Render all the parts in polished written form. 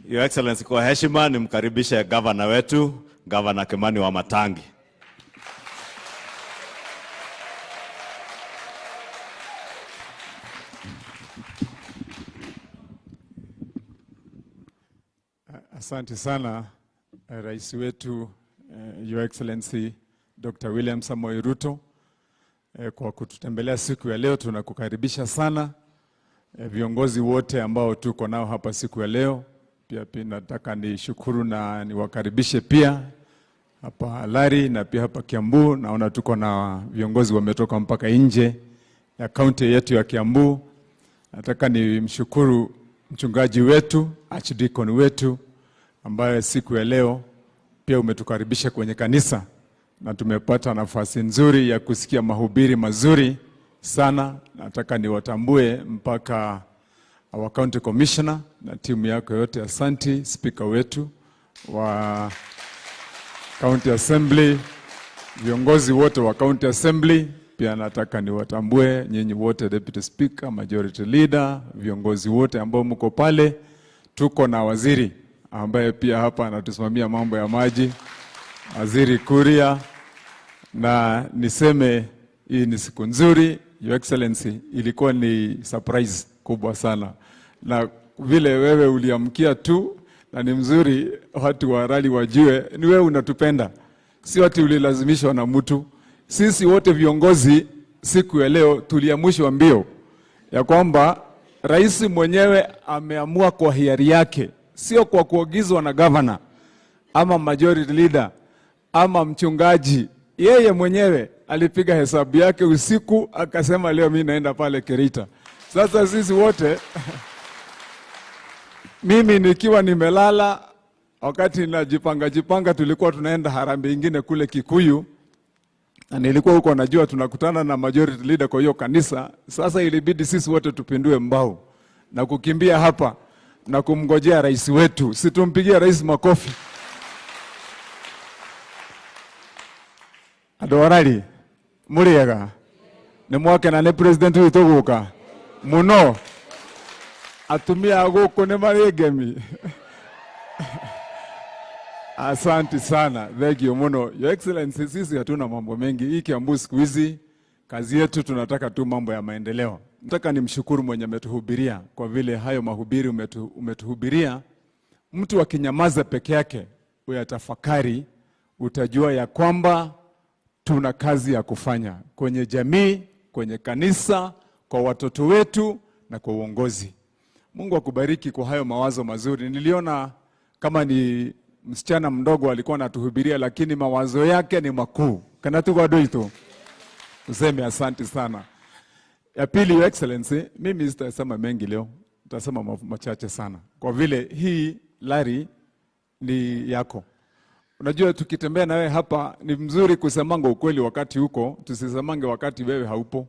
Your Excellency, kwa heshima nimkaribishe gavana wetu, Gavana Kimani Wamatangi. Asante sana Rais wetu Your Excellency Dr. William Samoei Ruto kwa kututembelea siku ya leo. Tunakukaribisha sana viongozi wote ambao tuko nao hapa siku ya leo. Pia nataka nishukuru na niwakaribishe pia hapa Lari na pia hapa Kiambu. Naona tuko na viongozi wametoka mpaka nje ya kaunti yetu ya Kiambu. Nataka nimshukuru mchungaji wetu, archdeacon wetu, ambaye siku ya leo pia umetukaribisha kwenye kanisa na tumepata nafasi nzuri ya kusikia mahubiri mazuri sana. Nataka niwatambue mpaka our county commissioner na timu yako yote. Asante speaker wetu wa county assembly, viongozi wote wa county assembly. Pia nataka niwatambue nyinyi wote, deputy speaker, majority leader, viongozi wote ambao mko pale. Tuko na waziri ambaye pia hapa anatusimamia mambo ya maji, Waziri Kuria. Na niseme hii ni siku nzuri, Your Excellency, ilikuwa ni surprise kubwa sana. Na vile wewe uliamkia tu, na ni mzuri watu wa rally wajue ni wewe unatupenda, si watu ulilazimishwa na mtu. Sisi wote viongozi siku ya leo tuliamshwa mbio ya kwamba rais mwenyewe ameamua kwa hiari yake, sio kwa kuagizwa na governor ama majority leader ama mchungaji. Yeye mwenyewe alipiga hesabu yake usiku akasema leo mimi naenda pale Kerita. Sasa sisi wote mimi nikiwa nimelala wakati najipanga tulikuwa tunaenda harambee ingine kule Kikuyu. Na nilikuwa huko najua tunakutana na majority leader kwa hiyo kanisa. Sasa ilibidi sisi wote tupindue mbao na kukimbia hapa na kumngojea rais wetu. Situmpigia rais makofi. Adorali muriega ni mwake na ne president witu guka muno atumia guko ne maregemi. Asante sana, thank you muno. Your Excellency, sisi hatuna mambo mengi. Hii Kiambu siku hizi kazi yetu tunataka tu mambo ya maendeleo. Nataka nimshukuru mwenye ametuhubiria kwa vile hayo mahubiri umetuhubiria. Mtu akinyamaza peke yake uyatafakari, utajua ya kwamba tuna kazi ya kufanya kwenye jamii, kwenye kanisa, kwa watoto wetu na kwa uongozi. Mungu akubariki kwa hayo mawazo mazuri. Niliona kama ni msichana mdogo alikuwa anatuhubiria, lakini mawazo yake ni makuu. Kana tu kwa doito. Useme asante sana. Ya pili, Your Excellency, mimi sitasema mengi leo. Nitasema machache sana. Kwa vile hii Lari ni yako. Unajua tukitembea na wewe hapa ni mzuri kusemanga ukweli wakati huko, tusisemange wakati wewe haupo.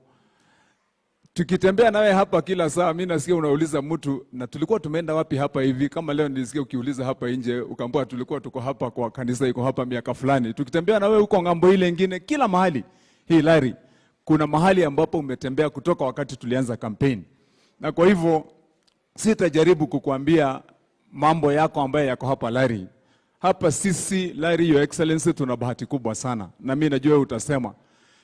Tukitembea na wewe hapa kila saa, mimi nasikia unauliza mtu na tulikuwa tumeenda wapi hapa hivi. Kama leo nilisikia ukiuliza hapa nje, ukaambia tulikuwa tuko hapa kwa kanisa iko hapa miaka fulani. Tukitembea na wewe huko ngambo ile nyingine, kila mahali. Hii Lari kuna mahali ambapo umetembea kutoka wakati tulianza campaign. Na kwa hivyo sitajaribu kukuambia mambo yako ambayo yako hapa Lari. Hapa sisi Lari, Your Excellency, tuna bahati kubwa sana. Na mimi najua wewe utasema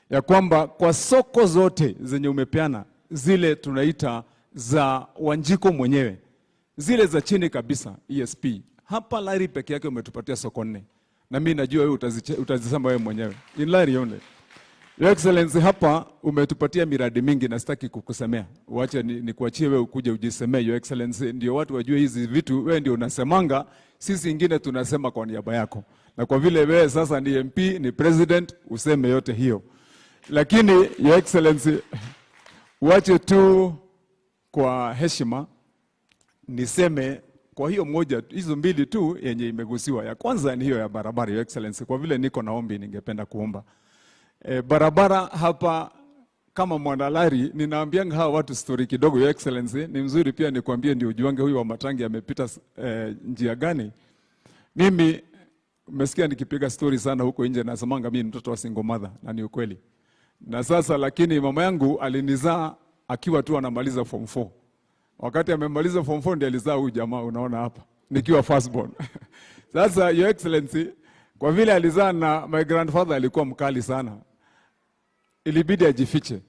ya kwamba kwa soko zote zenye umepeana, zile tunaita za Wanjiko mwenyewe, zile za chini kabisa ESP, hapa Lari peke yake umetupatia soko 4. Na mimi najua wewe utazisema wewe mwenyewe. In Lari only. Your Excellency, hapa umetupatia miradi mingi na sitaki kukusemea. Waache nikuachie wewe ukuje ujisemee, Your Excellency, ndio watu wajue hizi vitu wewe ndio unasemanga, sisi ingine tunasema kwa niaba yako. Na kwa vile wewe sasa ni MP, ni president, useme yote hiyo. Lakini Your Excellency, wache tu kwa heshima niseme kwa hiyo moja, hizo mbili tu yenye imegusiwa. Ya kwanza ni hiyo ya barabara, Your Excellency. Kwa vile niko na ombi, ningependa kuomba barabara hapa kama mwanalari. Ninaambianga hawa watu story kidogo, Your Excellency. Ni mzuri pia nikwambie ndio ujuange huyu Wamatangi amepita njia gani. Mimi umesikia nikipiga story sana huko nje, nasemanga mimi mtoto wa single mother, na ni ukweli. Na sasa lakini mama yangu alinizaa akiwa tu anamaliza form 4. Wakati amemaliza form 4 ndiye alizaa huyu jamaa unaona hapa. nikiwa firstborn. Sasa Your Excellency, kwa vile alizaa na my grandfather alikuwa mkali sana, ilibidi ajifiche.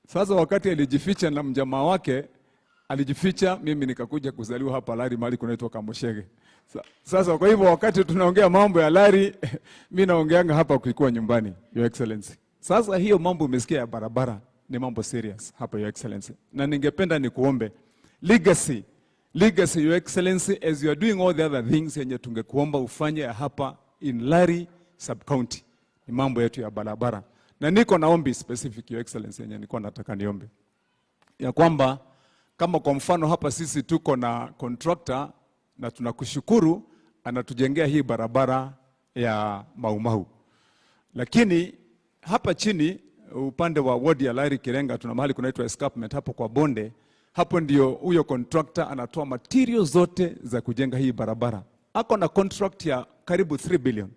Sasa wakati alijificha na mjamaa wake alijificha, mimi nikakuja kuzaliwa hapa Lari, mahali kunaitwa Kamoshege. Sasa kwa hivyo wakati tunaongea mambo ya Lari, mimi naongeanga hapa kulikuwa nyumbani, Your Excellency. Sasa hiyo mambo umesikia ya barabara ni mambo serious hapa, Your Excellency. Na ningependa nikuombe legacy, Your Excellency, as you are doing all the other things yenye tungekuomba ufanye hapa in Lari sub county, ni mambo yetu ya barabara. Na niko na ombi specific, Your Excellency, yenye nilikuwa nataka niombe ya kwamba kama kwa mfano hapa sisi tuko na contractor na tunakushukuru anatujengea hii barabara ya Mau. Lakini hapa chini upande wa ward ya Lari Kirenga tuna mahali kunaitwa escarpment hapo kwa bonde. Hapo ndio huyo contractor anatoa material zote za kujenga hii barabara. Ako na contract ya karibu 3 billion.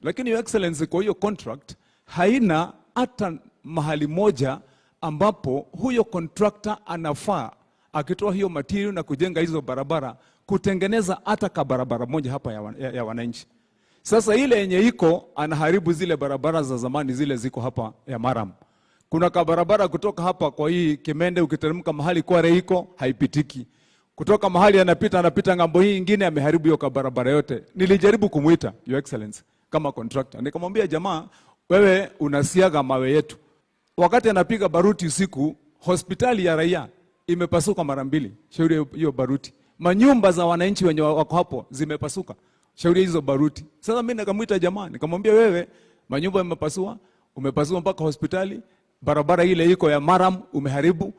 Lakini Your Excellency, kwa hiyo contract haina hata mahali moja ambapo huyo contractor anafaa akitoa hiyo material na kujenga hizo barabara kutengeneza hata ka barabara moja hapa ya wananchi. Sasa ile yenye iko anaharibu zile barabara za zamani zile ziko hapa ya Maram. Kuna ka barabara kutoka hapa kwa hii Kimende ukiteremka mahali Kware iko haipitiki. Kutoka mahali anapita ngambo hii nyingine ameharibu hiyo ka barabara yote. Nilijaribu kumuita Your Excellency kama contractor. Nikamwambia jamaa, wewe unasiaga mawe yetu. Wakati anapiga baruti usiku, hospitali ya raia imepasuka mara 2. Shauri hiyo baruti. Manyumba za wananchi wenye wako hapo zimepasuka. Shauri hizo baruti. Sasa mimi nikamuita jamaa, nikamwambia wewe manyumba umepasua mpaka hospitali, barabara ile iko ya Maram umeharibu.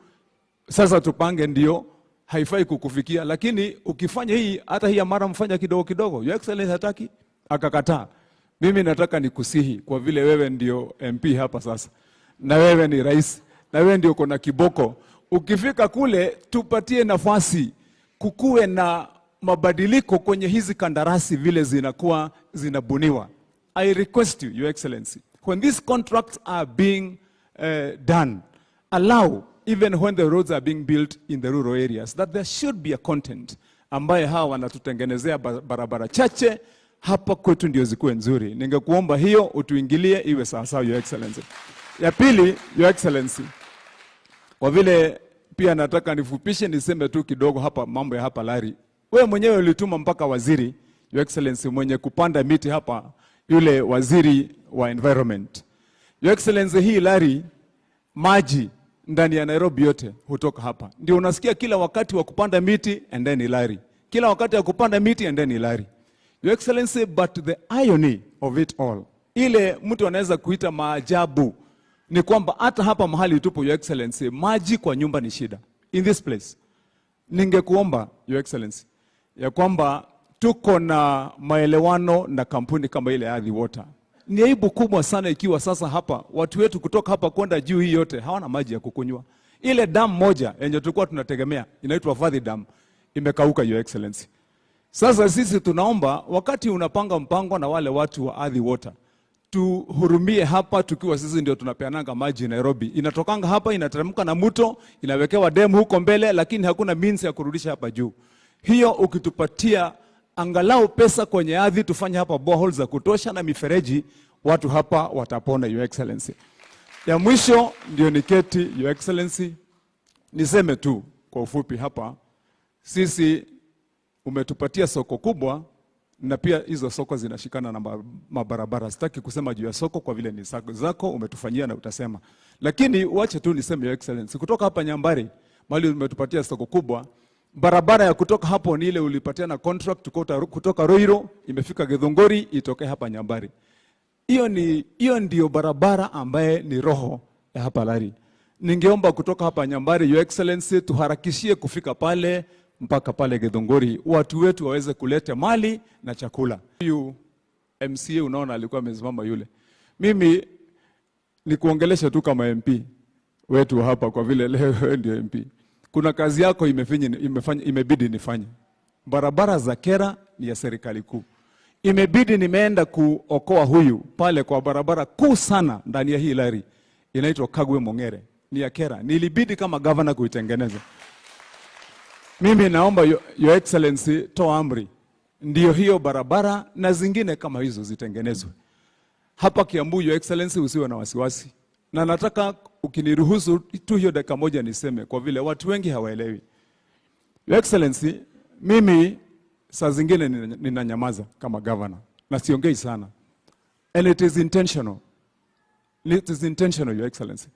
Sasa tupange ndio haifai kukufikia, lakini ukifanya hii hata hii ya Maram fanya kidogo kidogo. Your Excellency hataki, akakataa. Mimi nataka nikusihi kwa vile wewe ndio MP hapa sasa. Na wewe ni rais, na wewe ndio uko na kiboko. Ukifika kule tupatie nafasi kukuwe na mabadiliko kwenye hizi kandarasi vile zinakuwa zinabuniwa. I request you, Your Excellency, when these contracts are being done, allow, even when the roads are being built in the rural areas, that there should be a content ambaye hawa wanatutengenezea barabara chache hapa kwetu ndio zikuwe nzuri. Ningekuomba hiyo utuingilie iwe sawa, Your Excellency. Ya pili, Your Excellency, kwa vile pia nataka nifupishe niseme tu kidogo hapa mambo ya hapa Lari. Wewe mwenyewe ulituma mpaka waziri, Your Excellency, mwenye kupanda miti hapa, yule waziri wa environment. Your Excellency, hii Lari maji ndani ya Nairobi yote hutoka hapa. Ndio unasikia kila wakati wa kupanda miti and then Lari. Kila wakati wa kupanda miti and then Lari. Your Excellency, but the irony of it all, ile mtu anaweza kuita maajabu, ni kwamba hata hapa mahali tupo, Your Excellency, maji kwa nyumba ni shida. In this place, ningekuomba Your Excellency ya kwamba tuko na maelewano na kampuni kama ile Ardhi Water. Ni aibu kubwa sana ikiwa sasa hapa watu wetu kutoka hapa kwenda juu hii yote hawana maji ya kukunywa. Ile dam moja yenye tulikuwa tunategemea inaitwa Valley Dam imekauka, Your Excellency. Sasa sisi tunaomba wakati unapanga mpango na wale watu wa Ardhi Water, tuhurumie hapa tukiwa sisi ndio tunapeananga maji Nairobi. Inatokanga hapa inateremka na mto, inawekewa demu huko mbele, lakini hakuna means ya kurudisha hapa juu. Hiyo ukitupatia angalau pesa kwenye ardhi tufanye hapa boreholes za kutosha na mifereji, watu hapa watapona, Your Excellency. Ya mwisho ndio niketi, Your Excellency, niseme tu kwa ufupi hapa, sisi umetupatia soko kubwa na pia hizo soko zinashikana na mabarabara. Sitaki kusema juu ya soko kwa vile ni zako umetufanyia na utasema. Lakini uache tu niseme, Your Excellency, kutoka hapa Nyambari, mahali umetupatia soko kubwa, barabara ya kutoka hapo ni ile ulipatia na contract kutoka Ruto imefika Githunguri itoke hapa Nyambari. Hiyo ndio barabara ambaye ni roho ya hapa Lari. Ningeomba kutoka hapa Nyambari, Your Excellency, tuharakishie kufika pale mpaka pale Githunguri, watu wetu waweze kuleta mali na chakula. Huyu MCA unaona alikuwa amesimama yule. Mimi nikuongelesha tu kama MP wetu hapa kwa vile leo ndio MP. Kuna kazi yako imebidi nifanye. Barabara za Kera ni ya serikali kuu. Imebidi nimeenda kuokoa huyu pale kwa barabara kuu sana ndani ya hii Lari. Inaitwa Kagwe Mongere. Ni ya Kera. Nilibidi kama governor kuitengeneza. Mimi naomba Your Excellency, toa amri ndio hiyo barabara na zingine kama hizo zitengenezwe. Hapa Kiambu, Your Excellency, usiwe na wasiwasi. Na nataka ukiniruhusu tu hiyo dakika moja niseme, kwa vile watu wengi hawaelewi. Your Excellency, mimi saa zingine ninanyamaza kama governor na siongei sana. And it is intentional. It is intentional, Your Excellency.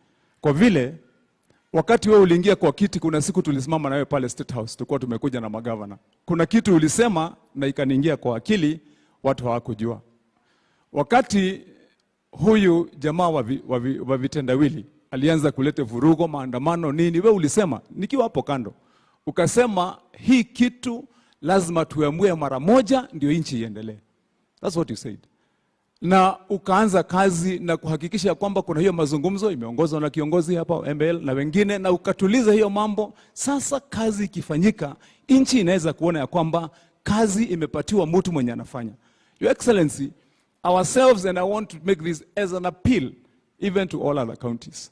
Kwa vile wakati wewe uliingia kwa kiti, kuna siku tulisimama na wewe pale State House, tulikuwa tumekuja na magavana. Kuna kitu ulisema na ikaniingia kwa akili, watu hawakujua. Wakati huyu jamaa wa vitendawili alianza kuleta vurugo, maandamano nini, wewe ulisema, nikiwa hapo kando, ukasema hii kitu lazima tuamue mara moja ndio nchi iendelee. That's what you said. Na ukaanza kazi na kuhakikisha kwamba kuna hiyo mazungumzo imeongozwa na kiongozi hapa ML na wengine, na ukatuliza hiyo mambo. Sasa kazi ikifanyika, nchi inaweza kuona ya kwamba kazi imepatiwa mtu mwenye anafanya. Your Excellency, ourselves, and I want to make this as an appeal even to all other counties.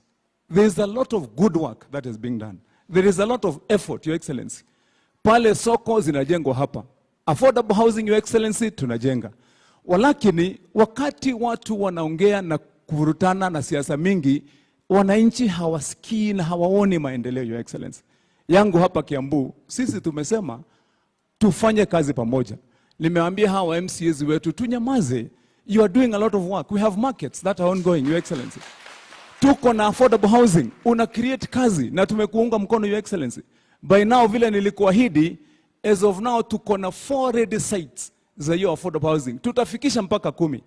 There is a lot of good work that is being done. There is a lot of effort, Your Excellency. Pale soko zinajengwa hapa. Affordable housing, Your Excellency, tunajenga. Walakini wakati watu wanaongea na kuvurutana na siasa mingi, wananchi hawasikii na hawaoni maendeleo, Your Excellency. Yangu hapa Kiambu, sisi tumesema tufanye kazi pamoja. Nimewaambia hawa MCAs wetu tunyamaze. You are doing a lot of work. We have markets that are ongoing, Your Excellency. Tuko na affordable housing, una create kazi na tumekuunga mkono, Your Excellency. By now, vile nilikuahidi, as of now tuko na 4 ready sites za hiyo affordable housing. Tutafikisha mpaka 10.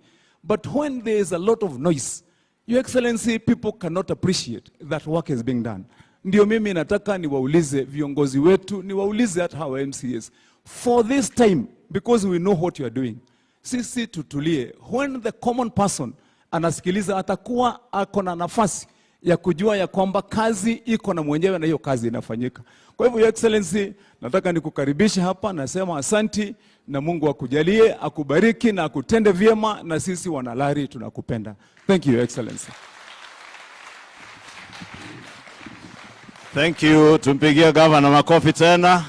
But when there is a lot of noise, Your Excellency, people cannot appreciate that work is being done. Ndio mimi nataka niwaulize viongozi wetu, niwaulize hata hawa MCAs, for this time, because we know what you are doing, sisi tutulie. When the common person anasikiliza, atakuwa ako na nafasi ya kujua ya kwamba kazi iko na mwenyewe na hiyo kazi inafanyika. Kwa hivyo, Your Excellency, nataka nikukaribisha hapa, nasema asanti na Mungu akujalie, akubariki na akutende vyema, na sisi wanalari tunakupenda. Thank you, Your Excellency. Thank you. Tumpigie gavana makofi tena.